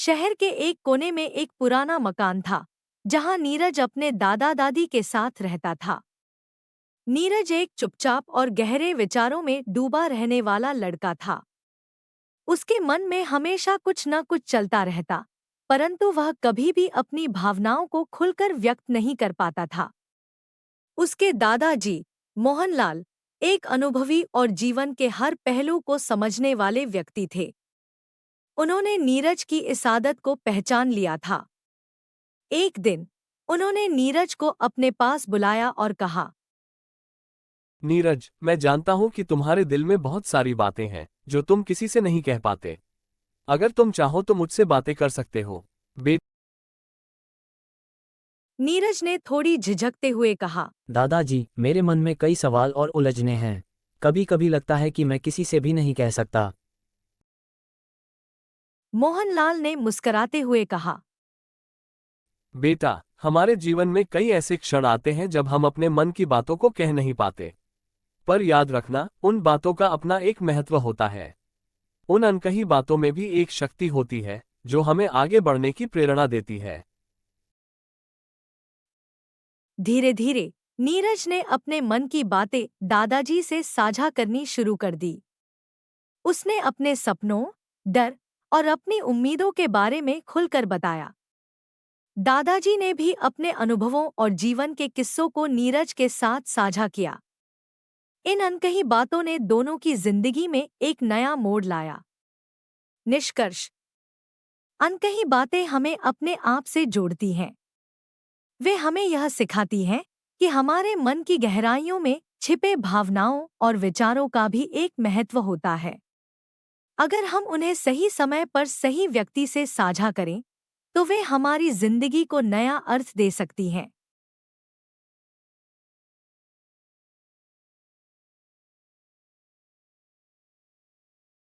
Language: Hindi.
शहर के एक कोने में एक पुराना मकान था, जहां नीरज अपने दादा दादी के साथ रहता था। नीरज एक चुपचाप और गहरे विचारों में डूबा रहने वाला लड़का था। उसके मन में हमेशा कुछ न कुछ चलता रहता, परंतु वह कभी भी अपनी भावनाओं को खुलकर व्यक्त नहीं कर पाता था। उसके दादाजी, मोहनलाल, एक अनुभवी और जीवन के हर पहलू को समझने वाले व्यक्ति थे। उन्होंने नीरज की इस आदत को पहचान लिया था। एक दिन उन्होंने नीरज को अपने पास बुलाया और कहा, नीरज, मैं जानता हूं कि तुम्हारे दिल में बहुत सारी बातें हैं जो तुम किसी से नहीं कह पाते। अगर तुम चाहो तो मुझसे बातें कर सकते हो। नीरज ने थोड़ी झिझकते हुए कहा। दादाजी, मेरे मन में कई सवाल और उलझने हैं। कभी कभी लगता है कि मैं किसी से भी नहीं कह सकता। मोहनलाल ने मुस्कुराते हुए कहा, बेटा, हमारे जीवन में कई ऐसे क्षण आते हैं जब हम अपने मन की बातों को कह नहीं पाते। पर याद रखना, उन बातों का अपना एक महत्व होता है। उन अनकही बातों में भी एक शक्ति होती है जो हमें आगे बढ़ने की प्रेरणा देती है। धीरे धीरे नीरज ने अपने मन की बातें दादाजी से साझा करनी शुरू कर दी। उसने अपने सपनों, डर और अपनी उम्मीदों के बारे में खुलकर बताया। दादाजी ने भी अपने अनुभवों और जीवन के किस्सों को नीरज के साथ साझा किया। इन अनकही बातों ने दोनों की जिंदगी में एक नया मोड़ लाया। निष्कर्ष, अनकही बातें हमें अपने आप से जोड़ती हैं। वे हमें यह सिखाती हैं कि हमारे मन की गहराइयों में छिपे भावनाओं और विचारों का भी एक महत्व होता है। अगर हम उन्हें सही समय पर सही व्यक्ति से साझा करें, तो वे हमारी जिंदगी को नया अर्थ दे सकती हैं।